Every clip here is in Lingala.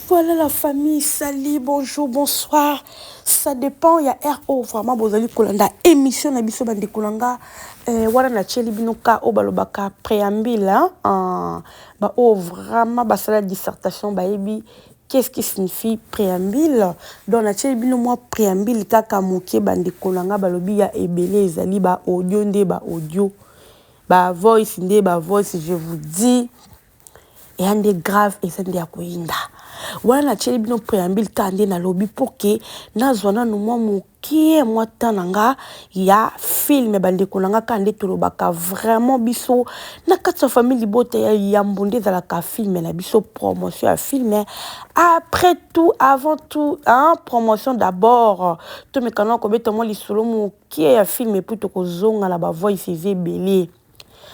Voilà la famille, salut, bonjour, bonsoir. Ça dépend, il y a RO, vraiment, bozali kolanda émission na biso bande kolanga. Voilà na cheli binoka o balobaka préambule, ba o vraiment basala dissertation ba ebi. Qu'est-ce qui signifie préambule? Donc na cheli bino moi préambule kaka moké bande kolanga balobi ya ebele ezali ba audio nde ba audio. Ba voice nde ba voice, je vous dis. Et un des graves et c'est des akoinda. Voilà na cheli bino préambule kande na lobby pour que na zona no moi mokie moi tananga ya film bande konanga kande tolobaka vraiment biso na katsa famille libote ya mbonde za la ka film la biso promotion à film. Après tout, avant tout, promotion d'abord. To me kana ko beto mo lisolo mokie ya film pour to ko zonga la ba voice ezebele.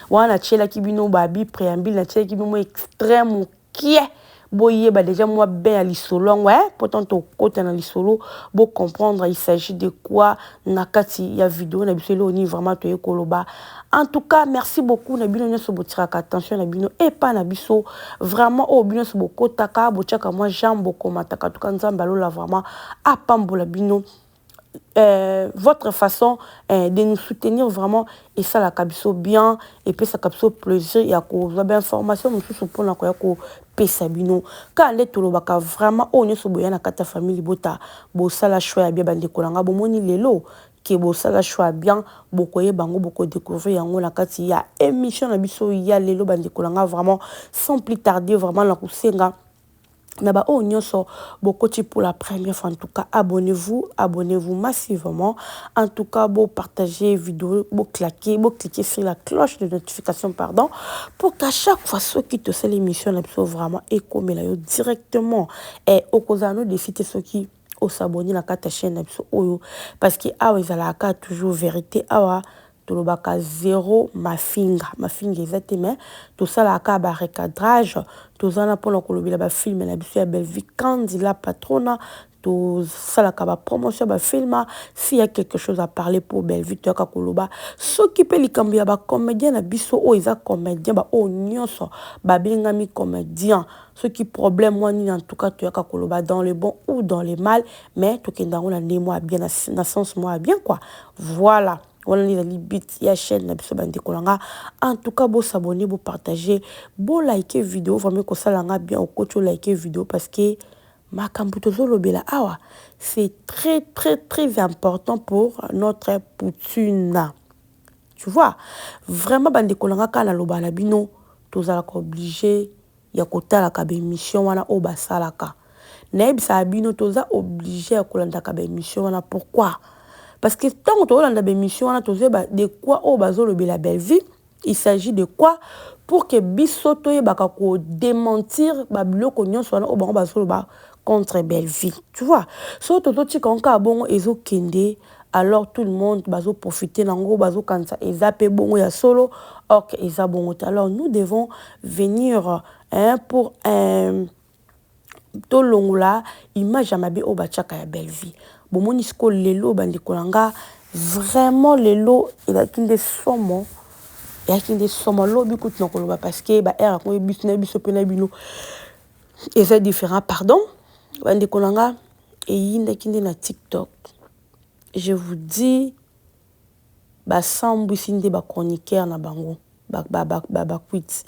Wana tchela kibino babi préambule na tchela kibino extrême qui est boye ba déjà moi ben à l'isolo ouais pourtant to côté na l'isolo bo comprendre il s'agit de quoi nakati ya vidéo na biselo ni vraiment to ekoloba. En tout cas merci beaucoup na bino nyoso botiraka attention na bino et pas na biso vraiment au bino so bokotaka botiaka moi jambo komataka to kanzamba lola vraiment apambola bino. Votre façon de nous soutenir vraiment et ça la cabisso bien et puis ça cabisso plaisir et à cause de l'information nous sommes pour la quoi pesabino quand les tolobaka vraiment on est sur boyana kata famille bota bo sala choix bien bande kolanga bo moni lelo ke bo sala choix bien bokoye bango boko découvrir yango na kati ya émission na biso ya lelo bande kolanga vraiment sans plus tarder vraiment la kusenga. Naba o nyoso bokoti pour la première fois en tout cas abonnez-vous massivement en tout cas bo partager vidéo bo cliquer sur la cloche de notification pardon pour qu'à chaque fois ceux qui te c'est l'émission la biso vraiment ekomela yo directement et au kozano de citer ceux qui au s'abonner la carte chaîne la biso oyo parce que awa ezalaka toujours vérité awa tolobaka zéro mafinga exactement tout ça la ka ba recadrage tout ça na pour kolobela ba film na biso ya belle vie Candila Patrona tout ça la ka ba promotion ba film s'il y a quelque chose à parler pour belle vie to ka koloba ce qui peut likambi ya ba comédien na biso o isa comédien ba o nyonso ba bengami comédien ce qui problème moi ni en tout cas to ka koloba dans le bon ou dans le mal mais to kenda on a moi bien na sens moi bien quoi voilà. Voilà les bits ya chaîne na biso bande kolanga en tout cas bo s'abonner bo partager bo liker vidéo vraiment ko salanga bien au coach liker vidéo parce que makambo tozo lobela awa c'est très très très important pour notre poutine tu vois vraiment bande kolanga kana lobala bino tozala ko obligé ya kotala ka be émission wana o basalaka na ebisa bino toza obligé ya kolanda ka be émission wana pourquoi. Parce que tant que tu as une émission, de quoi au bazolo de la belle vie, il s'agit de quoi pour que bisoto y bakako démentir bablo konyon soit au bon bazolo ba contre belle vie. Tu vois, surtout tu kanka bon ezo kende alors tout le monde bazo profiter nango bazo kansa ezape bon ya solo ok eza bon alors nous devons venir pour to longola image amabe o bachaka ya belle vie. Bon monisco lelo bande kolanga vraiment lelo il a qu'une des sommons il y a qu'une des sommons lobi kout non koloba parce que ba era ko bisna biso pena bino et c'est différent pardon bande kolanga et yinda kinde na TikTok je vous dis ba sambu sinde ba chroniqueur na bango ba quit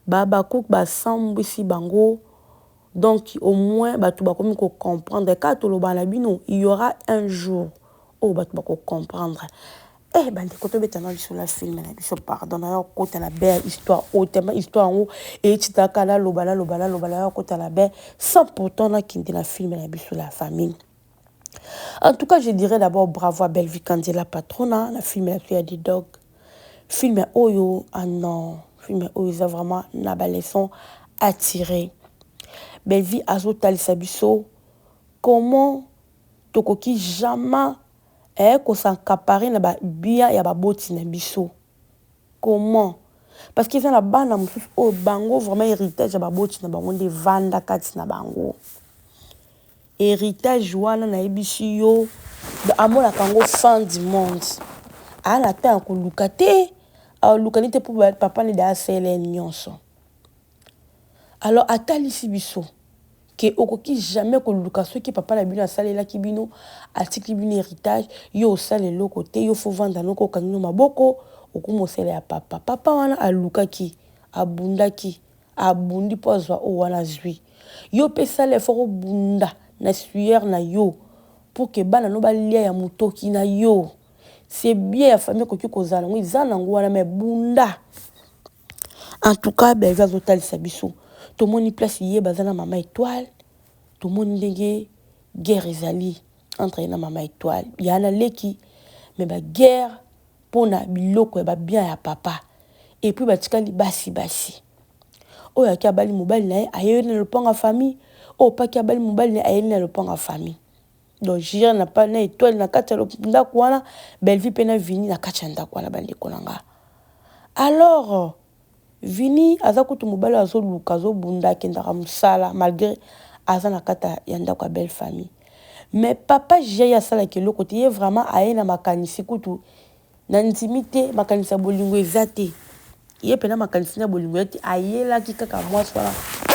ba kouk ba sambu si bango. Donc, au moins, tu vas comprendre. Quand tu vas il y aura un jour où tu vas comprendre. Eh, ben, quand tu vas sur la film, pardon, tu as la belle histoire, histoire en haut, et tu as la lobala, tu as la belle, sans pourtant, qui est la film, sur la famille. En tout cas, je dirais d'abord bravo à Belle Vie Candila Patrona, la film, il y a des dogs. Film, oh, ah non, film, oh, ils ont vraiment la leçon à tirer. Belle vie azotali sabiso comment tokoki jamais ko s'encaparer na ba bia ya ba boti na biso comment? Parce que ça na bana mususu o bango vraiment héritage ya baboti na bango nde vanda kati na bango. Héritage wana na yebisi yo amona kango fin du monde. Ana ta koluka te, luka ni te pour papa ne da sele nyonso. Alors atalisi biso que okoki jamais koluka soki papa na bino asalela ki bino atiki bino héritage yo osale loko te yo fo vanda noko kanino maboko okumosela ya papa. Papa wana alukaki, abundaki, abundi po azwa o wana zwi. Yo pesa le foko bunda na sueur na yo pour que bana no balia ya mutoki na yo. C'est bien la famille koki kozala ngo izana ngo wana me bunda. En tout cas, ben va zotal sabiso. To moni place yé bazana mama étoile. To moni ndenge guerre ezali entre na mama étoile. Yana leki mais ba guerre pona biloko ba bien ya papa. Et puis ba tikali basi. Oya ki abali mobali na ayene le panga famille. O pa ki abali mobali na ayene le panga famille. Donc jira na pa na étoile na kati ya ndako wana belle vie pena vini na kati ya ndako wana bande konanga. Alors vini aza kutu mobali azo luka azo bunda kendaka musala malgré aza na kata ya ndako ya belle famille. Mais papa j'ai ya sala ke loko te vraiment ayena makanisi kutu na intimité makanisi ya bolingo ezate. Ye pena makanisi na bolingo ete ayela ki kaka mwasi wana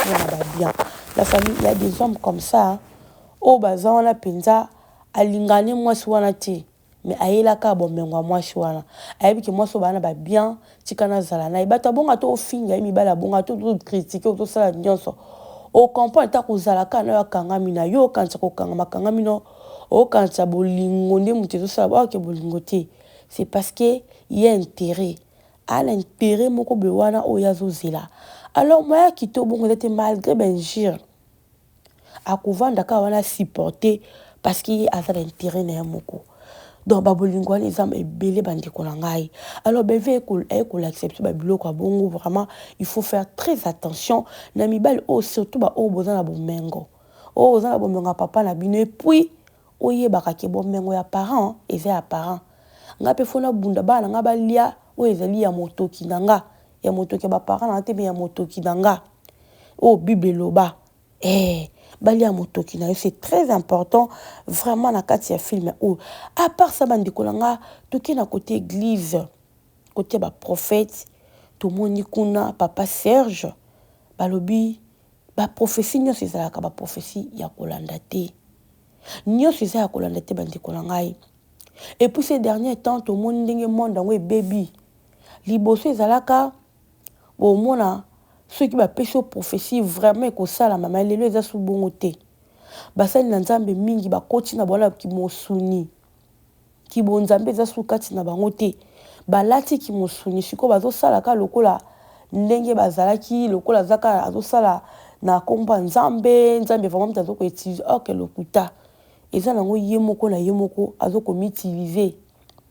na ba bien. La famille, il y a des hommes comme ça. Hein. O baza wana penza alingane mwasi wana te mais ayela ka bomengo mwasi wana ayebi ke mwasi bana ba bien tikana zala na ibata bonga to finga mi bala bonga to critiquer to sala nyonso o comprendre ta ko zala ka na kanga mina yo kanza ko kanga makanga mino o kanza bolingo nde mutezo sala ba ke bolingo te c'est parce que il y a intérêt à l'intérêt moko be wana o yazo zela alors moi qui to bongo était malgré benjir à couvrir ka wana supporter parce qu'il a ça d'intérêt na moko donc babolingo les hommes et belé bandi konangai alors ben veut que l'accepter ba biloko bongo vraiment il faut faire très attention na mibal o surtout ba o boza na bomengo o boza na bomengo papa na bino et puis oye bakake bomengo ya parents et ya parents ngape fona bunda bana ngaba lia o ezali ya motoki nanga ya motoki ba parents na te ya motoki nanga o bible loba bali ya motoki na yo c'est très important vraiment na kati ya film ou à part ça bandi kolanga toki na côté église côté ba prophète to moni kuna papa Serge balobi ba prophétie nyonso ezalaka ba prophétie ya kolanda te nyonso ezala ya kolanda te bandi kolanga et puis ces derniers temps to moni ndenge monde ngo baby liboso ezalaka bo mona ceux qui va pêcher aux prophéties vraiment que ça la maman lelo eza sous bongo te basali na nzambe mingi ba koti na bona ki mosuni ki bonzambe eza sous kati na bango te balati ki mosuni siko bazo sala ka lokola ndenge bazalaki lokola zaka azo sala na komba nzambe vraiment mtazo ko utiliser que lokuta eza nango yemoko na yemoko azo ko utiliser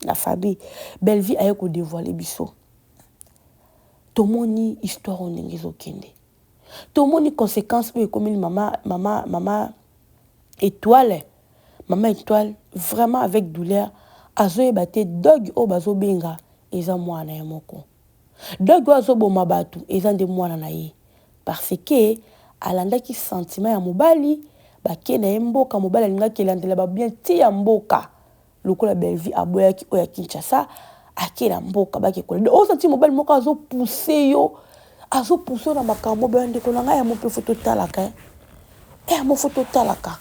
la famille belle vie aye ko dévoiler biso tomoni histoire ndenge ezokende tomoni conséquence pe comme mama étoile vraiment avec douleur azoyeba te dog o bazo benga eza mwana ya moko dog azo boma batu eza nde mwana na ye parce que alandaki sentiment ya mobali bake na mboka mobali alingaki elandela ba bien ti ya mboka lokola belle vie aboyaki oya Kinshasa akela mboka bake kola o senti mobali moko azo pousser na makambo bende kolanga ya mo pe photo talaka mo photo talaka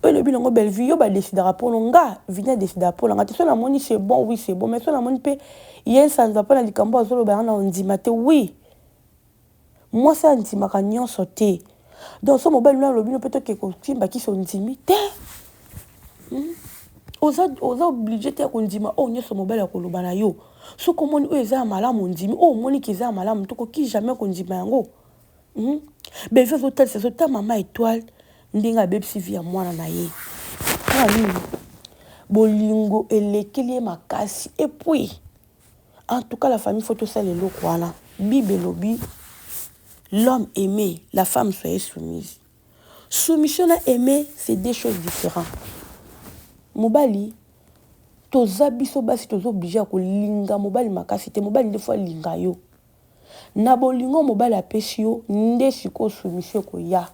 o le binongo belle vie yo ba décidera pour nga vient décider pour nga te so na moni c'est bon oui c'est bon mais so na moni pe yen sanza pa na likambo azolo ba na ondima te oui moi ça ndima ka nyonso te donc so mobali na lobino peut être que ko timba ki so ndimi te oza obligé te kondima o nyoso mobali ya koloba na yo so komoni o eza malamu ndimi o moni ki eza malamu to ko ki jamais kondima yango ben veut hôtel c'est ta mama étoile ndinga bebsi via mwana na ye bolingo elekeli makasi et puis en tout cas la famille faut tout ça le lokwana bible lobi l'homme aimé la femme soit soumise soumission à aimer c'est deux choses différentes mobali toza biso basi toza obligé ya kolinga mobali makasi te mobali nde fois linga yo na bolingo mobali apesi yo nde sikoyo soumission koya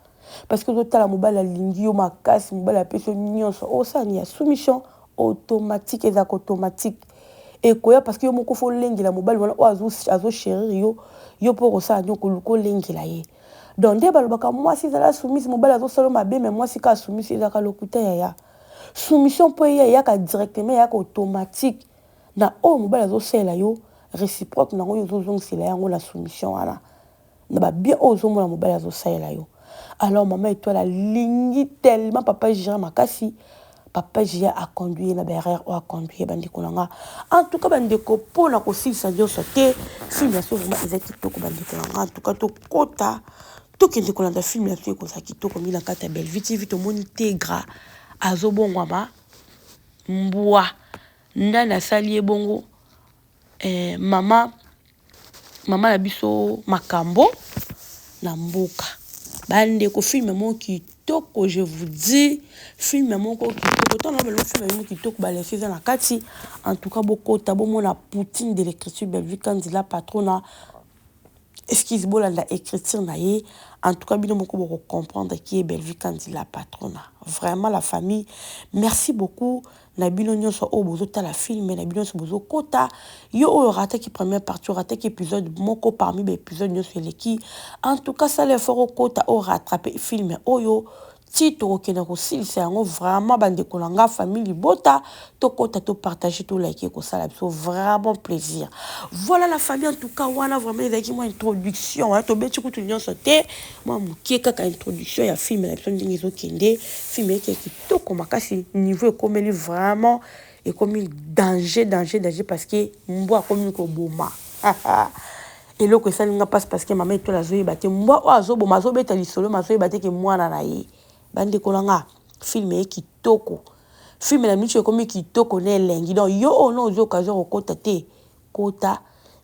parce que ozotala mobali alingi yo makasi mobali apesi yo nyonso osani ya soumission automatique ezaka automatique ekoya parce que yo moko fo olengela mobali wana oyo azochérir yo mpo kosala nio koluka olengela ye donc nde balobaka mwasi ezala soumise mobali azosala mabe me mwasi ka soumise ezaka lokuta yaya soumission mpo eya eyaka directement eyaka automatique na oyo mobali azosalela yo réciproque nango yo ozozongisela yango na soumission wana na babien oyo ozomona mobali azosalela yo alors mama étoile alingi tellement papa Jira makasi papa Jia a conduit na barrière ou a conduit bandeko nanga en tout cas bandeko pona ko silisa nyonso te film ya so vraiment ezaki kitoko bandeko nanga en tout cas to kota to kende kolanda film ya so ko sa kitoko mina kata belle vite vite moni tegra azobongwama mbwa ndana asali ebongo mama na biso makambo na mboka bandeko film mo kitoko je vous dis film moko kitoko tant na belo film mo kitoko ba laisser na kati en tout cas bokota bomona Poutine de l'écriture Belle-Vie Kandila patrona excuse bolanda écriture na ye en tout cas bino moko boko comprendre qui est Belle-Vie Kandila patrona vraiment la famille merci beaucoup na bino nyonso o bozota la film na bino nyonso bozo kota yo o rata ki première partie rata ki épisode moko parmi les épisodes nyonso eleki en tout cas ça l'effort o kota o rattraper film oyo titre okena ko silisa yango vraiment bandeko na nga famille bota to kota to partager to liker ko sala biso vraiment plaisir voilà la famille en tout cas wana vraiment ezaki moi introduction hein to beti kutu nyonso te moi mukie kaka introduction ya film na biso ndingi ezokende film eki kitoko makasi niveau ekomeli vraiment ekomi danger parce que mbwa akomi ko boma eloko esalinga passe parce que mama etola azoyeba te mbwa oyo azoboma azobeta lisolo mazoyeba te ke mwana na ye bandeko nanga film e kitoko film na micho ekomi kitoko na elengi donc yo ono ozo occasion kokota te kota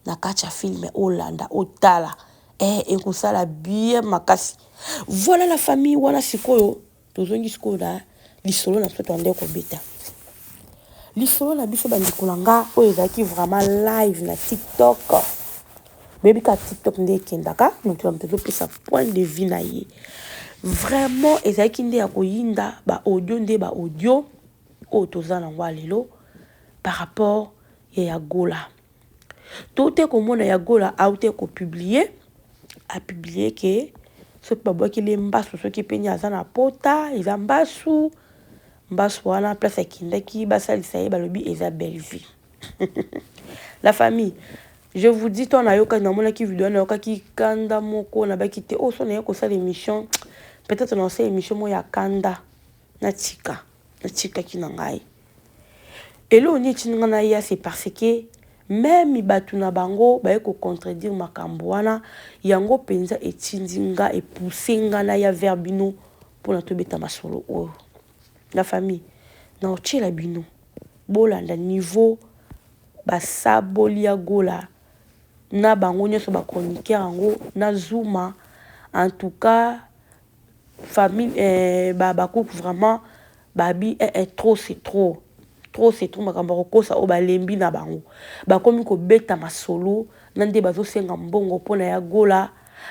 na kati ya film olanda otala ekosala bien makasi voilà la famille wana sikoyo tozongi sikoyo na lisolo na biso toande kobeta lisolo na biso bandeko nanga oyo ezalaki vraiment live na TikTok baby ka TikTok nde ekendaka moto tozopesa point de vue na ye vraiment ezalaki nde ya koyinda ba audio oyo toza nango lelo par rapport ya Gola tote komona ya Gola aute kopublier apublier ke soki babwakili mbasu soki peni aza na pota eza mbasu wana place akindaki basalisa ye balobi eza belle vie la famille je vous dis ton ayoka na mona ki vidéo na yoka ki kanda moko na baki te so na yoko sa l'émission peut-être na sa émission mo ya kanda na tika ki na ngai elo ni tinga na ya c'est parce que même batu na bango ba yeko contredire makambo wana yango penza etindinga et poussinga na ya verbino pour na tobeta masolo o la famille na ochela bino bolanda niveau basaboli ya Gola na bango nyonso ba chroniqueur yango na Zuma en tout cas famille ba couple vraiment babi trop c'est trop makambo kosa o balembi na bango bakomi ko beta masolo nande bazosenga mbongo pona ya Gola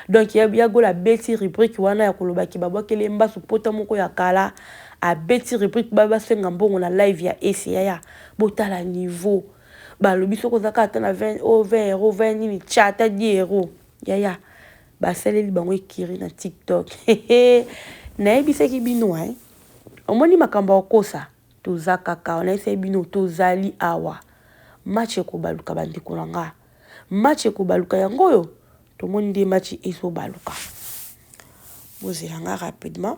donc ya Gola beti rubrique wana ya koloba ki babwakele mbasu pota moko ya kala a beti rubrique basenga mbongo na live ya ECA ya botala niveau balobi soko zaka ata na 20 euros 20 nini chata 10 euros yaya basaleli bango ekiri na TikTok nayebisaki bino omoni makambo okosa toza kaka onayebisaki bino tozali awa match ekobaluka bandeko na nga match ekobaluka yango oyo tomoni nde match ezobaluka bozela nga rapidement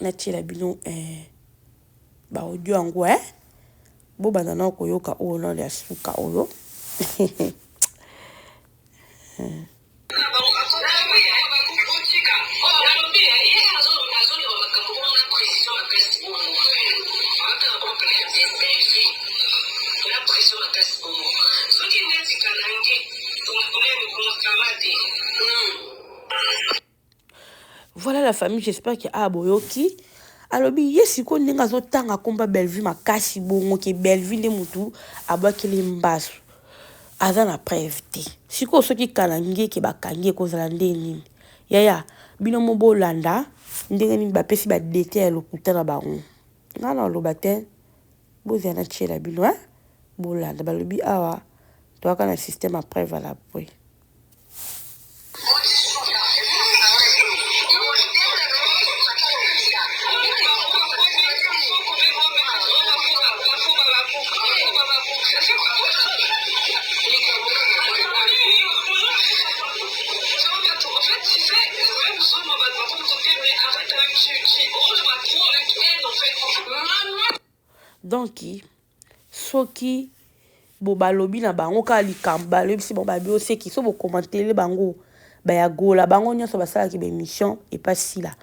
natiela bino ba audio yango bo bandana koyoka oyo na ya suka oyo Voilà la famille, j'espère que boyoki alobi ye siko ndenge azotanga komba Bellevue makasi bongo ke Bellevue nde mutu abwakeli mbasu aza na preuve te siko soki kalangi ke bakangi ekozala nde nini yaya bino mo bolanda ndenge nini bapesi badete ya lokuta na bango nga na oloba te bozala na tiela bino bolanda balobi awa toaka na système à preuve à la poe. Donc, soki bo balobi na bango ka likamba balobi si bon babi oseki so bo commenter le bango ba ya gola bango nyonso basala ki be mission et pas si là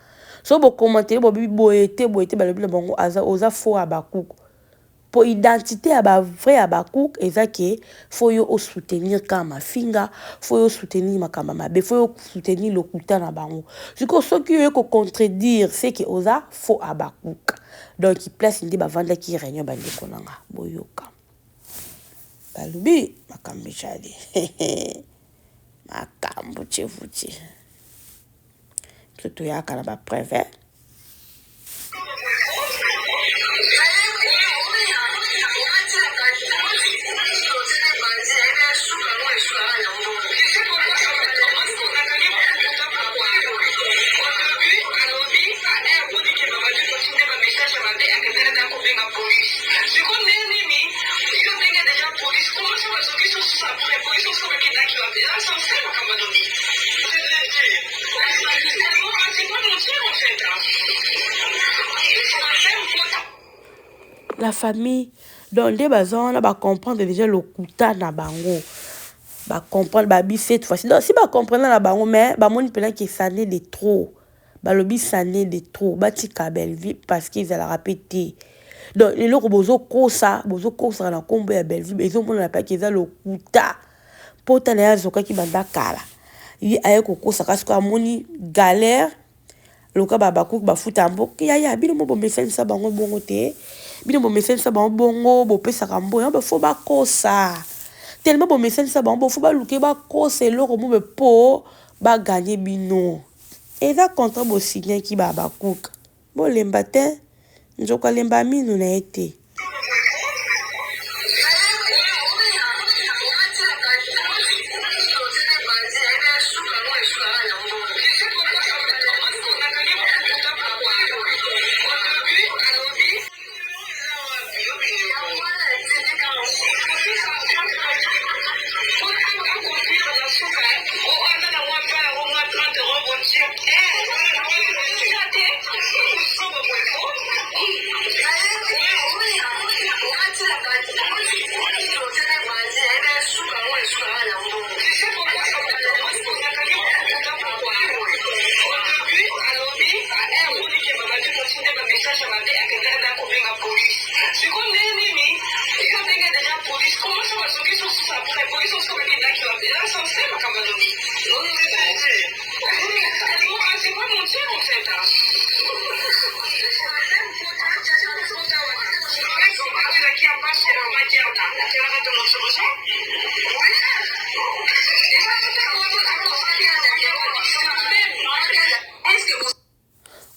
so bo commenter bo bi boete balobi na bango oza faux Abakouk pour identité à ba vrai Abakouk ezake faut yo soutenir kama finga faut yo soutenir makamba mabe faut yo soutenir lokuta na bango siko soki yo ko contredire c'est que oza faux Abakouk donc il place indi ba vanda ki réunion ba ndeko nanga boyoka balobi makambo chali makambo chevuti toto yaka na ba preuve la famille donc des bazon là ba comprendre déjà le kuta na bango ba comprendre ba bi cette fois donc si ba comprendre na bango mais ba moni pena qui sané de trop ba lobi sané de trop ba ti Bellevue parce qu'ils allaient répéter donc les loko bozo kosa na kombo ya Bellevue ils ont mona pas qu'ils a le kuta pota na yazoka ki banda kala yi aye ko kosa kasi ko amoni galère loka Abakouk ba futa mboka ya bino mo bomesani sa bango bongo te bino bomesani sa bango bongo bopesa kambo ya ba fo ba kosa tellement bomesani sa bango fo ba luke ba kosa eloko mo be po ba gagner bino eza contrat bo signer ki Abakouk bo lemba te njoka lemba minu na ete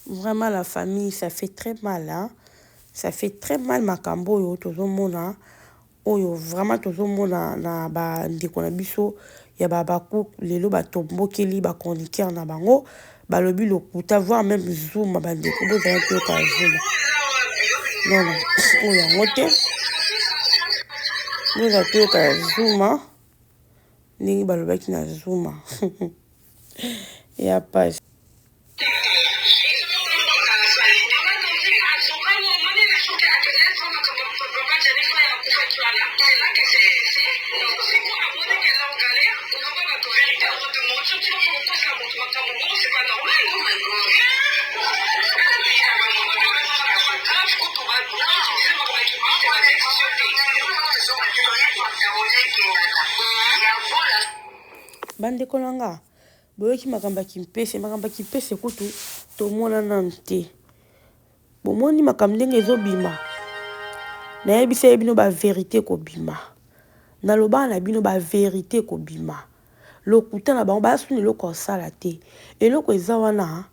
Vraiment la famille ça fait très mal hein ça fait très mal makambo yo tozo mona oyo vraiment tozo mona na ba ndeko na biso ya Abakouk lelo ba tombokeli ba chroniqueur na bango balobi lokuta voir même Zouma ba ndeko bo za to ka Zouma non oyo ngote bo za to ka Zouma ni balobaki na Zouma ya pas bande kolanga boyoki makamba kimpese kutu tomona nante bomoni makambo ndenge ezobima nayebisa bino vérité kobima naloba na bino vérité kobima lokuta na bango basuni eloko osala te eloko eza wana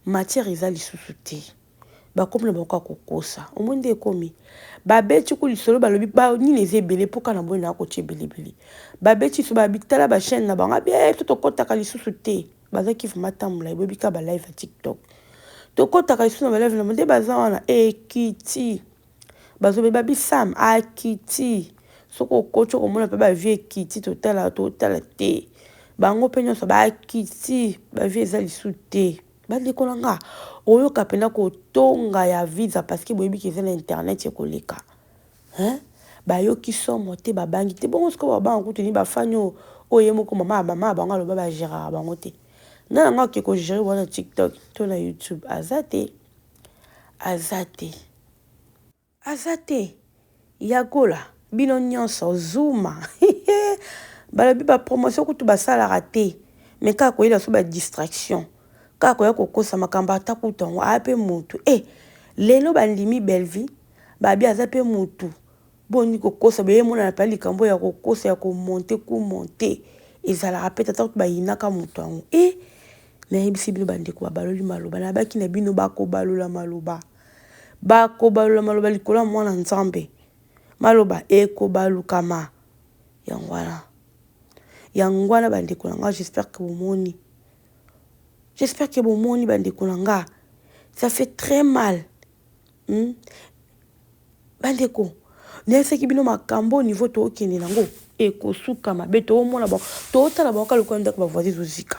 matière eza lisusu te bakomi na bango kokosa omoni nde ekomi babeti ku lisolo balobi nini eza ebele mpoka na boye na kotia ebelebele babeti so babitala bachaîne na bango abie to tokɔtaka lisusu te bazaki vraimen tambola ebobika balive ya tiktok tokɔtaka lisusu na balive na nde baza wana ekiti bazobe babisam akiti soko okoti okomona mpe bavie ekiti totala te bango mpe nyonso bakiti bavie eza lisu te bandeko na nga oyoka mpena kotonga ya visa parceke boyebiki eza na internet ekoleka bayoki somo te babangi te bongo sikoyo babanga kutuni bafani oyo ye moko mama bango aloba bagéraka bango te nga nanga oke kogere wana tiktok to na youtube aza te yagola bino nyonso zuma balobi bapromotion kutu basalaka te me kaka koyela so badistraction kaka koya kokosa makambo ata kutu yango aya mpe motu lelo bandimi belvi babi aza mpe motu boni kokosa beyemonana mpe likambo ya kokosa ya komonte kumonte ezalaka mpe tata kutu bayinaka motu yango nayebisi bino bandeko babaloli maloba nabaki na bino bakobalola maloba likolo ya mwana nzambe maloba ekobalukama yango wana bandeko na nga j'espère que bomoni bandeko na nga ça fait très mal bandeko nayesaki bino makambo au niveau tookende nango ekosuka mabe toomona bango tootala bango kaluka ndako bavoisi ezozika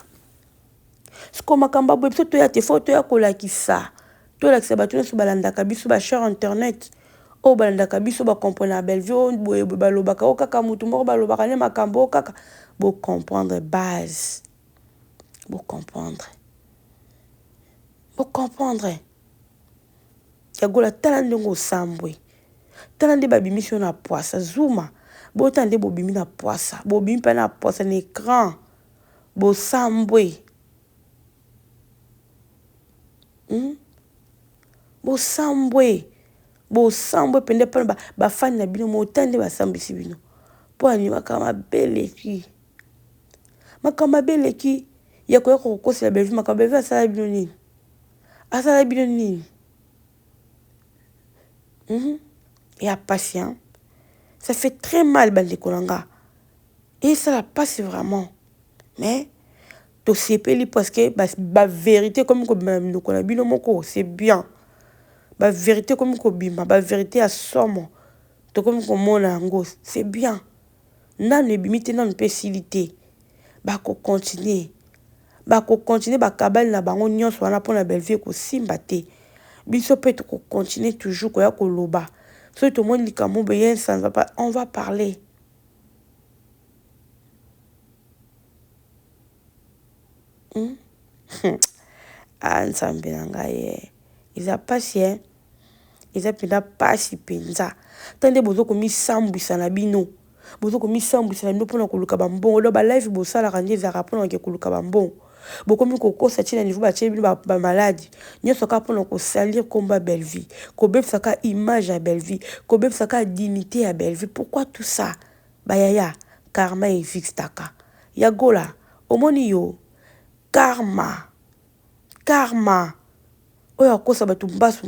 siko makambo aboye biso toya te fo toya kolakisa bato nyonso balandaka biso bachere internet oyo balandaka biso bakomprendre na bellevue boye balobaka o kaka motu moko balobaka ne makambo o kaka bocomprendre base bocomprendre yagola tala ndenge osambwe tala nde babimisi yo na poisa zuma bota nde bobimi na poisa bobimi mpe na poisa na écran bosambwe bosambwe pende mpona bafani na bino mota nde basambisi bino mpo ani makambo abeleki ya koya kokosela belvi makambo belvi asala bino nini ya patient ça fait très mal bandeko na nga et ça la passe vraiment mais tosepeli parce que vérité comme kobima minoko na bino moko c'est bien vérité comme kobima vérité ya somo tokomi komona yango c'est bien nanu ebimi te nanu mpe esili te bakokontinue bakabali na bango nyonso wana mpona belvie kosimba te biso mpe tokokontinue toujours koya koloba soki tomoni likambo boye nsanza on va parler nzambe na ngai eza pasi eza mpenza pasi mpenza ta nde bozokomisambwisa na bino mpona koluka bambongo lo balive bosalaka nde ezalaka mpona ke koluka bambongo bokomi kokosa ntina niveau batie bino bamaladi nyonso kaka mpona kosalir komba belvie kobebisaka image ya belvie kobebisaka dignité ya belvie pourquoi tout ça bayaya karma existaka yagola omoni yo karma oyo akosa bato mbasu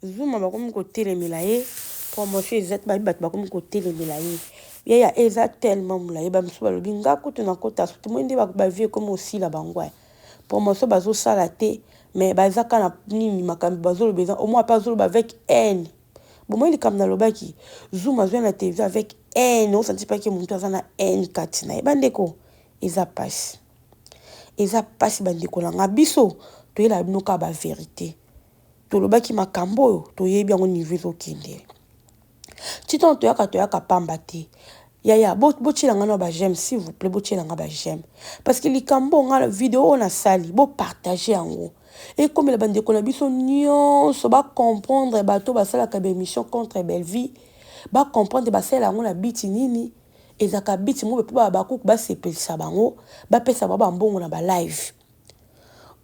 Zuma bakomi kotelemela ye promotion exact babi bato bakomi kotelemela ye yeya eza tellement molaye bamisu balobi nga kutu na kota soki moi nde bavie komi osila bango promotion bazosala te mais baza ka na nini makambo bazoloba eza omoi mpe azoloba avec haine bomoi likambo nalobaki Zuma azwi na télévision avec haine osanti mpaki motu aza na haine kati na ye bandeko eza pasi bandeko na nga biso toyela bino kaka bavérité tolobaki makambo oyo toyebi yango niveau ezokende Titon toyaka pamba te. Yaya, botilanga na ba j'aime, s'il vous plaît, botilanga ba j'aime. Parce que les cambo nga la vidéo on a sali, bo partager en gros. Et comme la bande de biso nyonso ba comprendre bato ba sala ka émission contre belle vie, ba comprendre ba sala ngo la biti nini, ezaka biti mo pe ba ku ba sepelisa bango, ba pesa ba mbongo na ba live.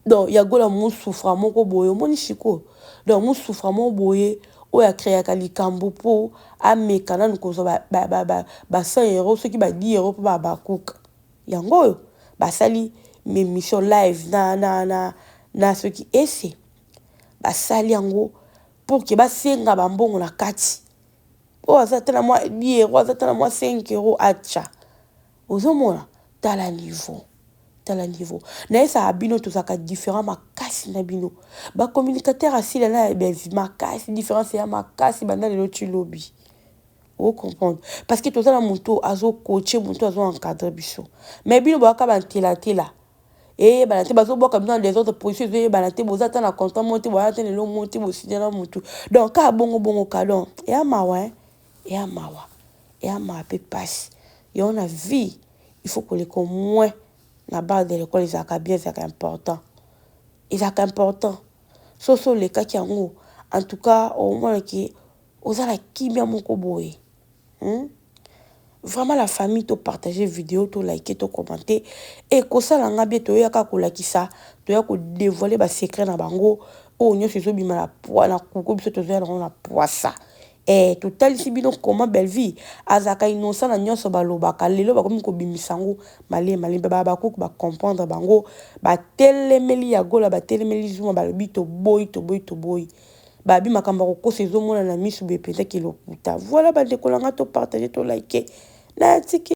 Donc ya gola mon souffra moko boye, moni chiko. Donc mon souffra mon boye. Oya créé likambo po ameka na nkozo ba 100 € ceux qui ba 10 € pour ba cook yango ba sali mes missions live na ceux qui essaient ba sali yango pour que ba senga ba mbongo na kati o azatana moi 10 € azatana moi 5 € acha ozomona tala niveau na esa abino to saka différent makasi na bino ba communicateur asila na makasi différence ya makasi banda le tu lobby o comprendre parce que toza na moto azo coacher moto azo encadrer biso mais bino ba ka ba tela et ba te bazo boka dans des autres positions et ba te boza ta na content monter ba ta le monter bo si na moto donc ka bongo kadon et amawa pe passe et on a vie il faut que les comme moins la base de l'école, ils sont bien, c'est important. Ils sont important. Ce sont les cas qui ont, en tout cas, au moins, qui ont la qui bien mon koboé. Vraiment, la famille, tu partager vidéo, tu liker, tu commenter. Et que ça, la ngabie, tu as qu'à ça, tu as qu'à dévoiler les secrets dans bango. Oh, nous, c'est ça, bima la poire, la coucou, tu as la poire ça. Et total si bino comment belle vie azaka innocent na nyonso balobaka lelo bakomi ko bimisango male ba ko ba comprendre bango ba telemeli ya gola ba telemeli zuma ba bito boy ba bi makamba ko sezo mona na misu be pete ki lokuta voilà ba dekolanga to partager to liker na tiki